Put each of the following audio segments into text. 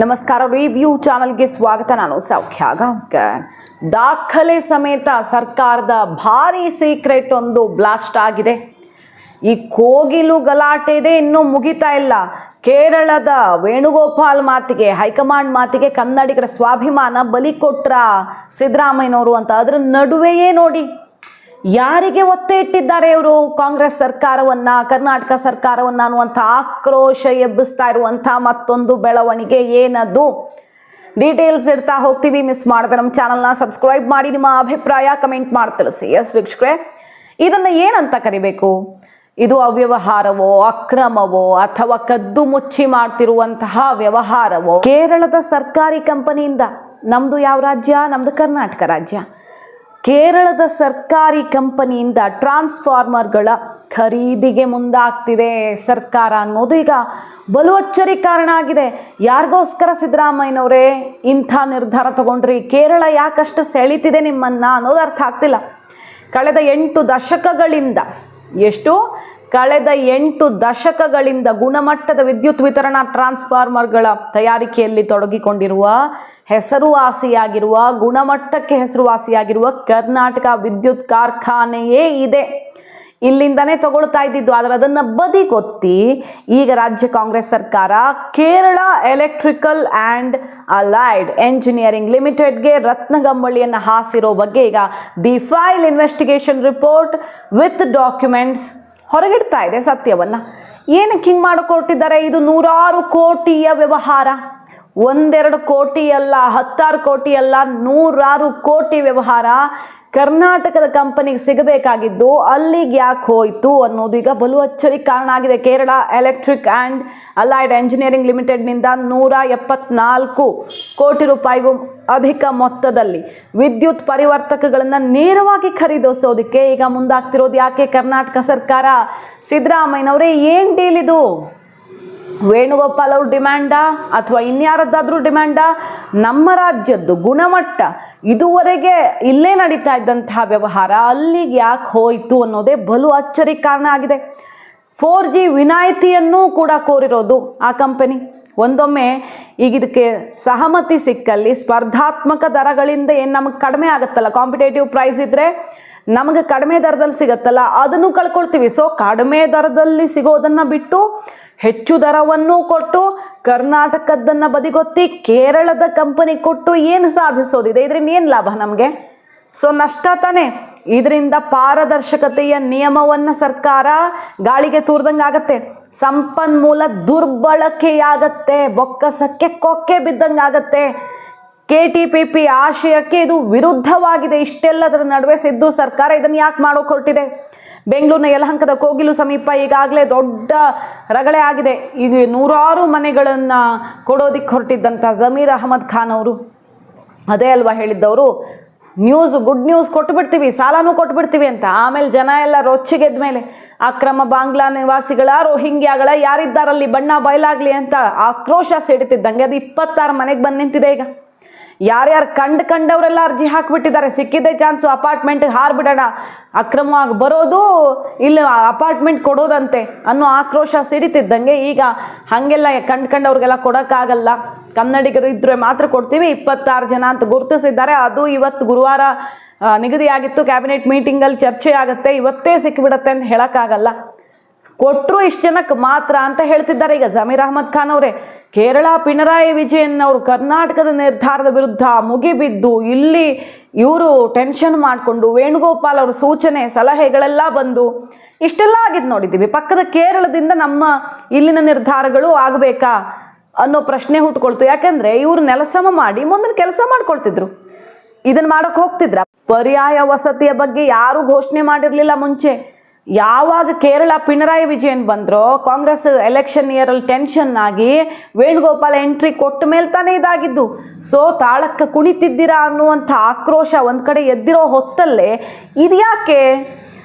ನಮಸ್ಕಾರ. ರಿವ್ಯೂ ಚಾನಲ್ಗೆ ಸ್ವಾಗತ. ನಾನು ಸೌಖ್ಯ ಗಾಂವ್ಕರ್. ದಾಖಲೆ ಸಮೇತ ಸರ್ಕಾರದ ಭಾರಿ ಸೀಕ್ರೆಟ್ ಒಂದು ಬ್ಲಾಸ್ಟ್ ಆಗಿದೆ. ಈ ಕೋಗಿಲು ಗಲಾಟೆ ಇದೆ, ಇನ್ನೂ ಮುಗಿತಾ ಇಲ್ಲ. ಕೇರಳದ ವೇಣುಗೋಪಾಲ್ ಮಾತಿಗೆ, ಹೈಕಮಾಂಡ್ ಮಾತಿಗೆ ಕನ್ನಡಿಗರ ಸ್ವಾಭಿಮಾನ ಬಲಿ ಕೊಟ್ರ ಸಿದ್ದರಾಮಯ್ಯನವರು ಅಂತ. ಅದರ ನಡುವೆಯೇ ನೋಡಿ ಯಾರಿಗೆ ಒತ್ತೆ ಇಟ್ಟಿದ್ದಾರೆ ಇವರು, ಕಾಂಗ್ರೆಸ್ ಸರ್ಕಾರವನ್ನ, ಕರ್ನಾಟಕ ಸರ್ಕಾರವನ್ನ ಅನ್ನುವಂಥ ಆಕ್ರೋಶ ಎಬ್ಬಿಸ್ತಾ ಇರುವಂಥ ಮತ್ತೊಂದು ಬೆಳವಣಿಗೆ. ಏನದು ಡೀಟೇಲ್ಸ್ ಇಡ್ತಾ ಹೋಗ್ತೀವಿ. ಮಿಸ್ ಮಾಡಿದ್ರೆ ನಮ್ಮ ಚಾನಲ್ನ ಸಬ್ಸ್ಕ್ರೈಬ್ ಮಾಡಿ, ನಿಮ್ಮ ಅಭಿಪ್ರಾಯ ಕಮೆಂಟ್ ಮಾಡಿ ತಿಳಿಸಿ. ಎಸ್ ವೀಕ್ಷಕರೇ, ಇದನ್ನು ಏನಂತ ಕರಿಬೇಕು? ಇದು ಅವ್ಯವಹಾರವೋ, ಅಕ್ರಮವೋ, ಅಥವಾ ಕದ್ದು ಮುಚ್ಚಿ ಮಾಡ್ತಿರುವಂತಹ ವ್ಯವಹಾರವೋ? ಕೇರಳದ ಸರ್ಕಾರಿ ಕಂಪನಿಯಿಂದ, ನಮ್ದು ಯಾವ ರಾಜ್ಯ? ನಮ್ದು ಕರ್ನಾಟಕ ರಾಜ್ಯ. ಕೇರಳದ ಸರ್ಕಾರಿ ಕಂಪನಿಯಿಂದ ಟ್ರಾನ್ಸ್ಫಾರ್ಮರ್ಗಳ ಖರೀದಿಗೆ ಮುಂದಾಗ್ತಿದೆ ಸರ್ಕಾರ ಅನ್ನೋದು ಈಗ ಬಲು ಅಚ್ಚರಿ ಕಾರಣ ಆಗಿದೆ. ಯಾರಿಗೋಸ್ಕರ ಸಿದ್ದರಾಮಯ್ಯನವರೇ ಇಂಥ ನಿರ್ಧಾರ ತಗೊಂಡ್ರಿ? ಕೇರಳ ಯಾಕಷ್ಟು ಸೆಳೀತಿದೆ ನಿಮ್ಮನ್ನ ಅನ್ನೋದು ಅರ್ಥ ಆಗ್ತಿಲ್ಲ. ಕಳೆದ 8 ದಶಕಗಳಿಂದ, ಕಳೆದ 8 ದಶಕಗಳಿಂದ ಗುಣಮಟ್ಟದ ವಿದ್ಯುತ್ ವಿತರಣಾ ಟ್ರಾನ್ಸ್ಫಾರ್ಮರ್ಗಳ ತಯಾರಿಕೆಯಲ್ಲಿ ತೊಡಗಿಕೊಂಡಿರುವ, ಹೆಸರುವಾಸಿಯಾಗಿರುವ, ಗುಣಮಟ್ಟಕ್ಕೆ ಹೆಸರುವಾಸಿಯಾಗಿರುವ ಕರ್ನಾಟಕ ವಿದ್ಯುತ್ ಕಾರ್ಖಾನೆಯೇ ಇದೆ. ಇಲ್ಲಿಂದನೇ ತಗೊಳ್ತಾ ಇದ್ದಿದ್ದು. ಆದರೆ ಅದನ್ನು ಬದಿಗೊತ್ತಿ ಈಗ ರಾಜ್ಯ ಕಾಂಗ್ರೆಸ್ ಸರ್ಕಾರ Kerala electrical and allied engineering ಲಿಮಿಟೆಡ್ಗೆ ರತ್ನಗಂಬಳಿಯನ್ನು ಹಾಸಿರೋ ಬಗ್ಗೆ ಈಗ the file investigation report with documents ಹೊರಗಿಡ್ತಾ ಇದೆ ಸತ್ಯವನ್ನ. ಏನಕ್ಕೆ ಹಿಂಗೆ ಮಾಡಿಕೊಟ್ಟಿದ್ದಾರೆ? ಇದು 100 ಕೋಟಿಯ ವ್ಯವಹಾರ. 1-2 ಕೋಟಿ ಅಲ್ಲ, 16 ಕೋಟಿ ಅಲ್ಲ, 100 ಕೋಟಿ ವ್ಯವಹಾರ. ಕರ್ನಾಟಕದ ಕಂಪನಿಗೆ ಸಿಗಬೇಕಾಗಿದ್ದು ಅಲ್ಲಿಗೆ ಯಾಕೆ ಹೋಯಿತು ಅನ್ನೋದು ಈಗ ಬಲು ಅಚ್ಚರಿ ಕಾರಣ ಆಗಿದೆ. Kerala electric and allied engineering ಲಿಮಿಟೆಡ್ನಿಂದ 174 ಕೋಟಿ ರೂಪಾಯಿಗೂ ಅಧಿಕ ಮೊತ್ತದಲ್ಲಿ ವಿದ್ಯುತ್ ಪರಿವರ್ತಕಗಳನ್ನು ನೇರವಾಗಿ ಖರೀದಿಸೋದಕ್ಕೆ ಈಗ ಮುಂದಾಗ್ತಿರೋದು ಯಾಕೆ ಕರ್ನಾಟಕ ಸರ್ಕಾರ? ಸಿದ್ದರಾಮಯ್ಯನವರೇ, ಏನು ಡೀಲ್ ಇದು? ವೇಣುಗೋಪಾಲ್ ಅವ್ರ ಡಿಮ್ಯಾಂಡಾ ಅಥವಾ ಇನ್ಯಾರದ್ದಾದ್ರೂ ಡಿಮ್ಯಾಂಡಾ? ನಮ್ಮ ರಾಜ್ಯದ್ದು ಗುಣಮಟ್ಟ ಇದುವರೆಗೆ ಇಲ್ಲೇ ನಡೀತಾ ಇದ್ದಂತಹ ವ್ಯವಹಾರ ಅಲ್ಲಿಗೆ ಯಾಕೆ ಹೋಯಿತು ಅನ್ನೋದೇ ಬಲು ಅಚ್ಚರಿ ಕಾರಣ ಆಗಿದೆ. 4G ವಿನಾಯಿತಿಯನ್ನೂ ಕೂಡ ಕೋರಿರೋದು ಆ ಕಂಪನಿ. ಒಂದೊಮ್ಮೆ ಈಗ ಇದಕ್ಕೆ ಸಹಮತಿ ಸಿಕ್ಕಲ್ಲಿ ಸ್ಪರ್ಧಾತ್ಮಕ ದರಗಳಿಂದ ಏನು ನಮಗೆ ಕಡಿಮೆ ಆಗುತ್ತಲ್ಲ, ಕಾಂಪಿಟೇಟಿವ್ ಪ್ರೈಸ್ ಇದ್ದರೆ ನಮಗೆ ಕಡಿಮೆ ದರದಲ್ಲಿ ಸಿಗುತ್ತಲ್ಲ, ಅದನ್ನು ಕಳ್ಕೊಳ್ತೀವಿ. ಸೊ ಕಡಿಮೆ ದರದಲ್ಲಿ ಸಿಗೋದನ್ನು ಬಿಟ್ಟು ಹೆಚ್ಚು ದರವನ್ನು ಕೊಟ್ಟು ಕರ್ನಾಟಕದನ್ನು ಬದಿಗೊತ್ತಿ ಕೇರಳದ ಕಂಪನಿ ಕೊಟ್ಟು ಏನು ಸಾಧಿಸೋದಿದೆ? ಇದರಿಂದ ಏನು ಲಾಭ ನಮಗೆ? ಸೊ ನಷ್ಟ ತಾನೆ. ಇದರಿಂದ ಪಾರದರ್ಶಕತೆಯ ನಿಯಮವನ್ನು ಸರ್ಕಾರ ಗಾಳಿಗೆ ತೂರ್ದಂಗೆ ಆಗತ್ತೆ. ಸಂಪನ್ಮೂಲ ದುರ್ಬಳಕೆಯಾಗತ್ತೆ, ಬೊಕ್ಕಸಕ್ಕೆ ಕೊಕ್ಕೆ ಬಿದ್ದಂಗೆ ಆಗತ್ತೆ. KTPP ಆಶಯಕ್ಕೆ ಇದು ವಿರುದ್ಧವಾಗಿದೆ. ಇಷ್ಟೆಲ್ಲದರ ನಡುವೆ ಸಿದ್ದು ಸರ್ಕಾರ ಇದನ್ನು ಯಾಕೆ ಮಾಡೋಕೆ ಹೊರಟಿದೆ? ಬೆಂಗಳೂರಿನ ಯಲಹಂಕದ ಕೋಗಿಲು ಸಮೀಪ ಈಗಾಗಲೇ ದೊಡ್ಡ ರಗಳೆ ಆಗಿದೆ. ಈಗ 100 ಮನೆಗಳನ್ನು ಕೊಡೋದಿಕ್ಕೆ ಹೊರಟಿದ್ದಂಥ ಜಮೀರ್ ಅಹಮದ್ ಖಾನ್ ಅವರು ಅದೇ ಅಲ್ವಾ ಹೇಳಿದ್ದವರು, ಗುಡ್ ನ್ಯೂಸ್ ಕೊಟ್ಟುಬಿಡ್ತೀವಿ, ಸಾಲನೂ ಕೊಟ್ಬಿಡ್ತೀವಿ ಅಂತ. ಆಮೇಲೆ ಜನ ಎಲ್ಲ ರೊಚ್ಚಿಗೆದ್ದ ಮೇಲೆ ಅಕ್ರಮ ಬಾಂಗ್ಲಾ ನಿವಾಸಿಗಳ, ರೋಹಿಂಗ್ಯಾಗಳ ಯಾರಿದ್ದಾರಲ್ಲಿ ಬಣ್ಣ ಬಯಲಾಗಲಿ ಅಂತ ಆಕ್ರೋಶ ಸಿಡಿತಿದ್ದಂಗೆ ಅದು 26 ಮನೆಗೆ ಬಂದು ನಿಂತಿದೆ. ಈಗ ಯಾರ್ಯಾರು ಕಂಡವರೆಲ್ಲ ಅರ್ಜಿ ಹಾಕಿಬಿಟ್ಟಿದ್ದಾರೆ. ಸಿಕ್ಕಿದ್ದೇ ಚಾನ್ಸು ಅಪಾರ್ಟ್ಮೆಂಟ್ಗೆ ಹಾರ್ಬಿಡೋಣ, ಅಕ್ರಮವಾಗಿ ಬರೋದು, ಇಲ್ಲಿ ಅಪಾರ್ಟ್ಮೆಂಟ್ ಕೊಡೋದಂತೆ ಅನ್ನೋ ಆಕ್ರೋಶ ಸಿಡಿತಿದ್ದಂಗೆ ಈಗ ಹಾಗೆಲ್ಲ ಕಂಡವ್ರಿಗೆಲ್ಲ ಕೊಡೋಕ್ಕಾಗಲ್ಲ, ಕನ್ನಡಿಗರು ಇದ್ದರೆ ಮಾತ್ರ ಕೊಡ್ತೀವಿ, 26 ಜನ ಅಂತ ಗುರುತಿಸಿದ್ದಾರೆ. ಅದು ಇವತ್ತು ಗುರುವಾರ ನಿಗದಿಯಾಗಿತ್ತು. ಕ್ಯಾಬಿನೆಟ್ ಮೀಟಿಂಗಲ್ಲಿ ಚರ್ಚೆ ಆಗುತ್ತೆ, ಇವತ್ತೇ ಸಿಕ್ಕಿಬಿಡುತ್ತೆ ಅಂತ ಹೇಳೋಕ್ಕಾಗಲ್ಲ. ಕೊಟ್ಟರು ಇಷ್ಟು ಜನಕ್ಕೆ ಮಾತ್ರ ಅಂತ ಹೇಳ್ತಿದ್ದಾರೆ ಈಗ ಜಮೀರ್ ಅಹಮದ್ ಖಾನ್ ಅವರೇ. ಕೇರಳ ಪಿಣರಾಯಿ ವಿಜಯನ್ ಅವರು ಕರ್ನಾಟಕದ ನಿರ್ಧಾರದ ವಿರುದ್ಧ ಮುಗಿಬಿದ್ದು ಇಲ್ಲಿ ಇವರು ಟೆನ್ಷನ್ ಮಾಡಿಕೊಂಡು ವೇಣುಗೋಪಾಲ್ ಅವರ ಸೂಚನೆ ಸಲಹೆಗಳೆಲ್ಲ ಬಂದು ಇಷ್ಟೆಲ್ಲ ಆಗಿದ್ದು ನೋಡಿದ್ದೀವಿ. ಪಕ್ಕದ ಕೇರಳದಿಂದ ನಮ್ಮ ಇಲ್ಲಿನ ನಿರ್ಧಾರಗಳು ಆಗಬೇಕಾ ಅನ್ನೋ ಪ್ರಶ್ನೆ ಹುಟ್ಕೊಳ್ತು. ಯಾಕೆಂದರೆ ಇವರು ನೆಲಸಮ ಮಾಡಿ ಮುಂದಿನ ಕೆಲಸ ಮಾಡ್ಕೊಳ್ತಿದ್ರು, ಇದನ್ನು ಮಾಡೋಕ್ಕೆ ಹೋಗ್ತಿದ್ರ. ಪರ್ಯಾಯ ವಸತಿಯ ಬಗ್ಗೆ ಯಾರೂ ಘೋಷಣೆ ಮಾಡಿರಲಿಲ್ಲ ಮುಂಚೆ. ಯಾವಾಗ ಕೇರಳ ಪಿಣರಾಯಿ ವಿಜಯನ್ ಬಂದರೋ ಕಾಂಗ್ರೆಸ್ ಎಲೆಕ್ಷನ್ ಇಯರಲ್ಲಿ ಟೆನ್ಷನ್ ಆಗಿ ವೇಣುಗೋಪಾಲ್ ಎಂಟ್ರಿ ಕೊಟ್ಟ ಮೇಲೆ ತಾನೇ ಇದಾಗಿದ್ದು. ಸೊ ತಾಳಕ್ಕೆ ಕುಣಿತಿದ್ದೀರಾ ಅನ್ನುವಂಥ ಆಕ್ರೋಶ ಒಂದು ಕಡೆ ಎದ್ದಿರೋ ಹೊತ್ತಲ್ಲೇ ಇದು ಯಾಕೆ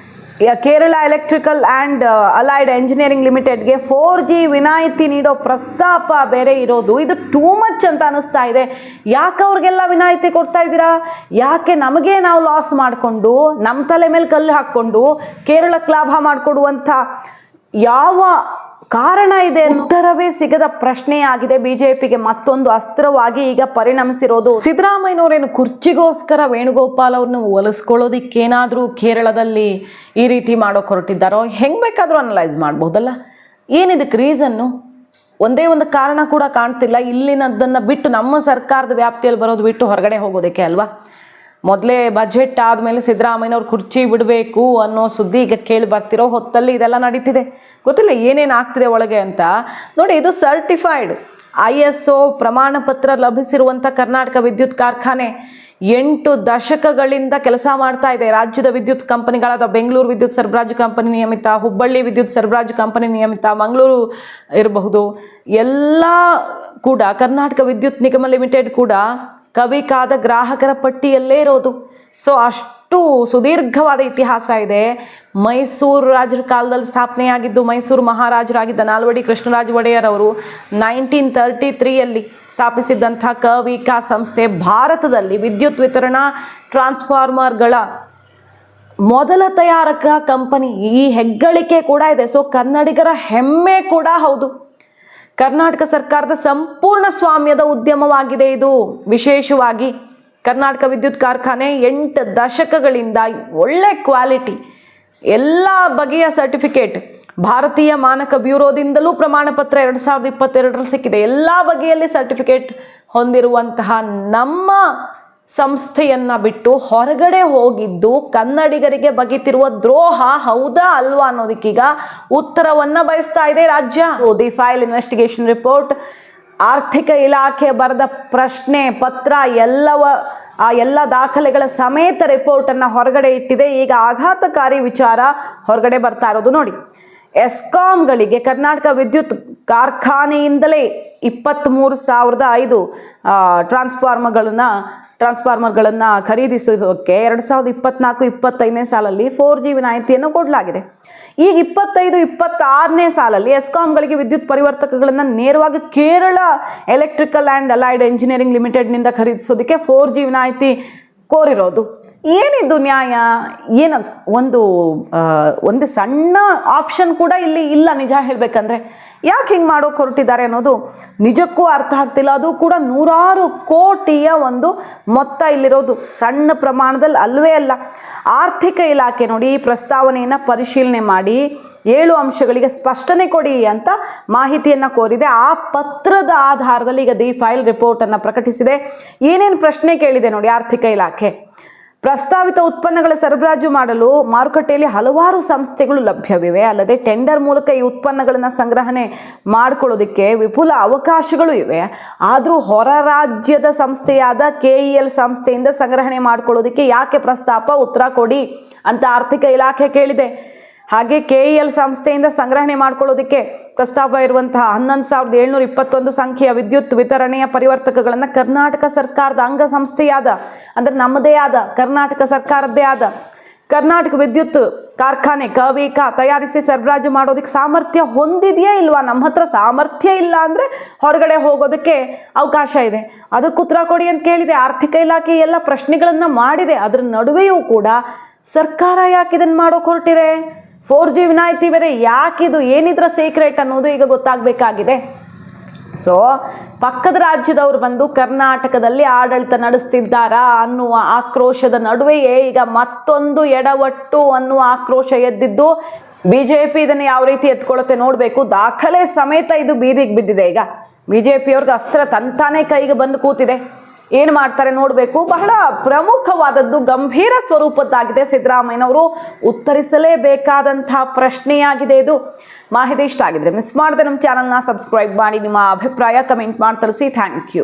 Kerala electrical and allied engineering ಲಿಮಿಟೆಡ್ಗೆ 4G ವಿನಾಯಿತಿ ನೀಡೋ ಪ್ರಸ್ತಾಪ ಬೇರೆ ಇರೋದು, ಇದು ಟೂ ಮಚ್ ಅಂತ ಅನ್ನಿಸ್ತಾ ಇದೆ. ಯಾಕೆ ಅವ್ರಿಗೆಲ್ಲ ವಿನಾಯಿತಿ ಕೊಡ್ತಾ ಇದ್ದೀರಾ? ಯಾಕೆ ನಮಗೆ ನಾವು ಲಾಸ್ ಮಾಡಿಕೊಂಡು ನಮ್ಮ ತಲೆ ಮೇಲೆ ಕಲ್ಲು ಹಾಕ್ಕೊಂಡು ಕೇರಳಕ್ಕೆ ಲಾಭ ಮಾಡಿಕೊಡುವಂಥ ಯಾವ ಕಾರಣ ಇದೆ? ಉತ್ತರವೇ ಸಿಗದ ಪ್ರಶ್ನೆಯಾಗಿದೆ. ಬಿಜೆಪಿಗೆ ಮತ್ತೊಂದು ಅಸ್ತ್ರವಾಗಿ ಈಗ ಪರಿಣಮಿಸಿರೋದು. ಸಿದ್ದರಾಮಯ್ಯನವರೇನು ಕುರ್ಚಿಗೋಸ್ಕರ ವೇಣುಗೋಪಾಲ್ ಅವ್ರನ್ನ ಒಲಿಸ್ಕೊಳ್ಳೋದಿಕ್ಕೇನಾದ್ರೂ ಕೇರಳದಲ್ಲಿ ಈ ರೀತಿ ಮಾಡೋಕೆ ಹೊರಟಿದ್ದಾರೋ? ಹೆಂಗ್ ಬೇಕಾದ್ರೂ ಅನಲೈಸ್ ಮಾಡ್ಬೋದಲ್ಲ. ಏನಿದಕ್ಕೆ ರೀಸನ್ನು? ಒಂದೇ ಒಂದು ಕಾರಣ ಕೂಡ ಕಾಣ್ತಿಲ್ಲ. ಇಲ್ಲಿನದನ್ನು ಬಿಟ್ಟು ನಮ್ಮ ಸರ್ಕಾರದ ವ್ಯಾಪ್ತಿಯಲ್ಲಿ ಬರೋದು ಬಿಟ್ಟು ಹೊರಗಡೆ ಹೋಗೋದಕ್ಕೆ ಅಲ್ವಾ? ಮೊದಲೇ ಬಜೆಟ್ ಆದಮೇಲೆ ಸಿದ್ದರಾಮಯ್ಯನವ್ರು ಕುರ್ಚಿ ಬಿಡಬೇಕು ಅನ್ನೋ ಸುದ್ದಿ ಈಗ ಕೇಳಿ ಬರ್ತಿರೋ ಹೊತ್ತಲ್ಲಿ ಇದೆಲ್ಲ ನಡೀತಿದೆ. ಗೊತ್ತಿಲ್ಲ ಏನೇನು ಆಗ್ತಿದೆ ಒಳಗೆ ಅಂತ. ನೋಡಿ, ಇದು ಸರ್ಟಿಫೈಡ್ ISO ಪ್ರಮಾಣ ಪತ್ರ ಲಭಿಸಿರುವಂಥ ಕರ್ನಾಟಕ ವಿದ್ಯುತ್ ಕಾರ್ಖಾನೆ 8 ದಶಕಗಳಿಂದ ಕೆಲಸ ಮಾಡ್ತಾ ಇದೆ. ರಾಜ್ಯದ ವಿದ್ಯುತ್ ಕಂಪನಿಗಳಾದ ಬೆಂಗಳೂರು ವಿದ್ಯುತ್ ಸರಬರಾಜು ಕಂಪನಿ ನಿಯಮಿತ, ಹುಬ್ಬಳ್ಳಿ ವಿದ್ಯುತ್ ಸರಬರಾಜು ಕಂಪನಿ ನಿಯಮಿತ, ಮಂಗಳೂರು ಇರಬಹುದು, ಎಲ್ಲ ಕೂಡ ಕರ್ನಾಟಕ ವಿದ್ಯುತ್ ನಿಗಮ ಲಿಮಿಟೆಡ್ ಕೂಡ ಕವಿಕಾದ ಗ್ರಾಹಕರ ಪಟ್ಟಿಯಲ್ಲೇ ಇರೋದು. ಸೊ ಅಷ್ಟು ಸುದೀರ್ಘವಾದ ಇತಿಹಾಸ ಇದೆ. ಮೈಸೂರು ರಾಜರ ಕಾಲದಲ್ಲಿ ಸ್ಥಾಪನೆಯಾಗಿದ್ದು ಮೈಸೂರು ಮಹಾರಾಜರಾಗಿದ್ದ ನಾಲ್ವಡಿ ಕೃಷ್ಣರಾಜ ಒಡೆಯರ್ ಅವರು 1933ಯಲ್ಲಿ ಸ್ಥಾಪಿಸಿದ್ದಂಥ ಕವಿಕಾ ಸಂಸ್ಥೆ ಭಾರತದಲ್ಲಿ ವಿದ್ಯುತ್ ವಿತರಣಾ ಟ್ರಾನ್ಸ್ಫಾರ್ಮರ್ಗಳ ಮೊದಲ ತಯಾರಕ ಕಂಪನಿ. ಈ ಹೆಗ್ಗಳಿಕೆ ಕೂಡ ಇದೆ. ಸೊ ಕನ್ನಡಿಗರ ಹೆಮ್ಮೆ ಕೂಡ ಹೌದು. ಕರ್ನಾಟಕ ಸರ್ಕಾರದ ಸಂಪೂರ್ಣ ಸ್ವಾಮ್ಯದ ಉದ್ಯಮವಾಗಿದೆ ಇದು. ವಿಶೇಷವಾಗಿ ಕರ್ನಾಟಕ ವಿದ್ಯುತ್ ಕಾರ್ಖಾನೆ 8 ದಶಕಗಳಿಂದ ಒಳ್ಳೆ ಕ್ವಾಲಿಟಿ, ಎಲ್ಲ ಬಗೆಯ ಸರ್ಟಿಫಿಕೇಟ್, ಭಾರತೀಯ ಮಾನಕ ಬ್ಯೂರೋದಿಂದಲೂ ಪ್ರಮಾಣ ಪತ್ರ 2022ರಲ್ಲಿ ಸಿಕ್ಕಿದೆ. ಎಲ್ಲ ಬಗೆಯಲ್ಲಿ ಸರ್ಟಿಫಿಕೇಟ್ ಹೊಂದಿರುವಂತಹ ನಮ್ಮ ಸಂಸ್ಥೆಯನ್ನ ಬಿಟ್ಟು ಹೊರಗಡೆ ಹೋಗಿದ್ದು ಕನ್ನಡಿಗರಿಗೆ ಬಗೆತಿರುವ ದ್ರೋಹ ಹೌದಾ ಅಲ್ವಾ ಅನ್ನೋದಕ್ಕೀಗ ಉತ್ತರವನ್ನ ಬಯಸ್ತಾ ಇದೆ ರಾಜ್ಯ. ದಿ ಫೈಲ್ ಇನ್ವೆಸ್ಟಿಗೇಷನ್ ರಿಪೋರ್ಟ್, ಆರ್ಥಿಕ ಇಲಾಖೆ ಬರೆದ ಪ್ರಶ್ನೆ ಪತ್ರ ಎಲ್ಲ ದಾಖಲೆಗಳ ಸಮೇತ ರಿಪೋರ್ಟನ್ನು ಹೊರಗಡೆ ಇಟ್ಟಿದೆ. ಈಗ ಆಘಾತಕಾರಿ ವಿಚಾರ ಹೊರಗಡೆ ಬರ್ತಾ ಇರೋದು. ನೋಡಿ, ಎಸ್ಕಾಂಗಳಿಗೆ ಕರ್ನಾಟಕ ವಿದ್ಯುತ್ ಕಾರ್ಖಾನೆಯಿಂದಲೇ 23,005 ಟ್ರಾನ್ಸ್ಫಾರ್ಮರ್ಗಳನ್ನು ಖರೀದಿಸೋಕ್ಕೆ 2024-25ನೇ ಸಾಲಲ್ಲಿ 4G ವಿನಾಯಿತಿಯನ್ನು ಕೊಡಲಾಗಿದೆ. ಈಗ 25-26ನೇ ಸಾಲಲ್ಲಿ ಎಸ್ಕಾಂಗಳಿಗೆ ವಿದ್ಯುತ್ ಪರಿವರ್ತಕಗಳನ್ನು ನೇರವಾಗಿ Kerala electrical and allied engineering ಲಿಮಿಟೆಡ್ನಿಂದ ಖರೀದಿಸೋದಕ್ಕೆ 4G ವಿನಾಯಿತಿ ಕೋರಿರೋದು. ಏನಿದು ನ್ಯಾಯ? ಏನು ಒಂದು ಸಣ್ಣ ಆಪ್ಷನ್ ಕೂಡ ಇಲ್ಲಿ ಇಲ್ಲ. ನಿಜ ಹೇಳಬೇಕಂದ್ರೆ ಯಾಕೆ ಹಿಂಗೆ ಮಾಡೋಕೆ ಹೊರಟಿದ್ದಾರೆ ಅನ್ನೋದು ನಿಜಕ್ಕೂ ಅರ್ಥ ಆಗ್ತಿಲ್ಲ. ಅದು ಕೂಡ 100 ಕೋಟಿಯ ಒಂದು ಮೊತ್ತ ಇಲ್ಲಿರೋದು, ಸಣ್ಣ ಪ್ರಮಾಣದಲ್ಲಿ ಅಲ್ವೇ ಅಲ್ಲ. ಆರ್ಥಿಕ ಇಲಾಖೆ ನೋಡಿ ಈ ಪ್ರಸ್ತಾವನೆಯನ್ನು ಪರಿಶೀಲನೆ ಮಾಡಿ 7 ಅಂಶಗಳಿಗೆ ಸ್ಪಷ್ಟನೆ ಕೊಡಿ ಅಂತ ಮಾಹಿತಿಯನ್ನು ಕೋರಿದೆ. ಆ ಪತ್ರದ ಆಧಾರದಲ್ಲಿ ಈಗ ದಿ ಫೈಲ್ ರಿಪೋರ್ಟನ್ನು ಪ್ರಕಟಿಸಿದೆ. ಏನೇನು ಪ್ರಶ್ನೆ ಕೇಳಿದೆ ನೋಡಿ ಆರ್ಥಿಕ ಇಲಾಖೆ. ಪ್ರಸ್ತಾವಿತ ಉತ್ಪನ್ನಗಳ ಸರಬರಾಜು ಮಾಡಲು ಮಾರುಕಟ್ಟೆಯಲ್ಲಿ ಹಲವಾರು ಸಂಸ್ಥೆಗಳು ಲಭ್ಯವಿವೆ. ಅಲ್ಲದೆ ಟೆಂಡರ್ ಮೂಲಕ ಈ ಉತ್ಪನ್ನಗಳನ್ನು ಸಂಗ್ರಹಣೆ ಮಾಡಿಕೊಳ್ಳೋದಕ್ಕೆ ವಿಪುಲ ಅವಕಾಶಗಳು ಇವೆ. ಆದರೂ ಹೊರ ರಾಜ್ಯದ ಸಂಸ್ಥೆಯಾದ KEL ಸಂಸ್ಥೆಯಿಂದ ಸಂಗ್ರಹಣೆ ಮಾಡಿಕೊಳ್ಳೋದಕ್ಕೆ ಯಾಕೆ ಪ್ರಸ್ತಾಪ? ಉತ್ತರ ಕೊಡಿ ಅಂತ ಆರ್ಥಿಕ ಇಲಾಖೆ ಕೇಳಿದೆ. ಹಾಗೆ KEL ಸಂಸ್ಥೆಯಿಂದ ಸಂಗ್ರಹಣೆ ಮಾಡ್ಕೊಳ್ಳೋದಕ್ಕೆ ಪ್ರಸ್ತಾಪ ಇರುವಂತಹ 11,721 ಸಂಖ್ಯೆಯ ವಿದ್ಯುತ್ ವಿತರಣೆಯ ಪರಿವರ್ತಕಗಳನ್ನು ಕರ್ನಾಟಕ ಸರ್ಕಾರದ ಅಂಗಸಂಸ್ಥೆಯಾದ, ಅಂದರೆ ನಮ್ಮದೇ ಆದ ಕರ್ನಾಟಕ ಸರ್ಕಾರದ್ದೇ ಆದ ಕರ್ನಾಟಕ ವಿದ್ಯುತ್ ಕಾರ್ಖಾನೆ ಕವಿಕಾ ತಯಾರಿಸಿ ಸರಬರಾಜು ಮಾಡೋದಕ್ಕೆ ಸಾಮರ್ಥ್ಯ ಹೊಂದಿದೆಯಾ ಇಲ್ವಾ? ನಮ್ಮ ಹತ್ರ ಸಾಮರ್ಥ್ಯ ಇಲ್ಲ ಅಂದರೆ ಹೊರಗಡೆ ಹೋಗೋದಕ್ಕೆ ಅವಕಾಶ ಇದೆ. ಅದಕ್ಕೆ ಉತ್ತರ ಕೊಡಿ ಅಂತ ಕೇಳಿದೆ. ಆರ್ಥಿಕ ಇಲಾಖೆ ಎಲ್ಲ ಪ್ರಶ್ನೆಗಳನ್ನು ಮಾಡಿದೆ. ಅದರ ನಡುವೆಯೂ ಕೂಡ ಸರ್ಕಾರ ಯಾಕೆ ಇದನ್ನು ಮಾಡೋಕೆ ಹೊರಟಿದೆ? 4G ವಿನಾಯಿತಿ ಬೇರೆ ಯಾಕಿದು? ಏನಿದ್ರ ಸೀಕ್ರೆಟ್ ಅನ್ನೋದು ಈಗ ಗೊತ್ತಾಗಬೇಕಾಗಿದೆ. ಸೊ ಪಕ್ಕದ ರಾಜ್ಯದವರು ಬಂದು ಕರ್ನಾಟಕದಲ್ಲಿ ಆಡಳಿತ ನಡೆಸ್ತಿದ್ದಾರಾ ಅನ್ನುವ ಆಕ್ರೋಶದ ನಡುವೆಯೇ ಈಗ ಮತ್ತೊಂದು ಎಡವಟ್ಟು ಅನ್ನುವ ಆಕ್ರೋಶ ಎದ್ದಿದ್ದು. BJP ಇದನ್ನು ಯಾವ ರೀತಿ ಎತ್ಕೊಳ್ಳುತ್ತೆ ನೋಡಬೇಕು. ದಾಖಲೆ ಸಮೇತ ಇದು ಬೀದಿಗೆ ಬಿದ್ದಿದೆ. ಈಗ BJPಯವ್ರಿಗೆ ಅಸ್ತ್ರ ತಂತಾನೆ ಕೈಗೆ ಬಂದು ಕೂತಿದೆ. ಏನು ಮಾಡ್ತಾರೆ ನೋಡಬೇಕು. ಬಹಳ ಪ್ರಮುಖವಾದದ್ದು, ಗಂಭೀರ ಸ್ವರೂಪದ್ದಾಗಿದೆ. ಸಿದ್ದರಾಮಯ್ಯನವರು ಉತ್ತರಿಸಲೇಬೇಕಾದಂಥ ಪ್ರಶ್ನೆಯಾಗಿದೆ ಇದು. ಮಾಹಿತಿ ಇಷ್ಟ ಆಗಿದ್ರೆ ಮಿಸ್ ಮಾಡದೆ ನಮ್ಮ ಚಾನಲ್ನ ಸಬ್ಸ್ಕ್ರೈಬ್ ಮಾಡಿ. ನಿಮ್ಮ ಅಭಿಪ್ರಾಯ ಕಮೆಂಟ್ ಮಾಡಿ ತಿಳಿಸಿ. Thank you.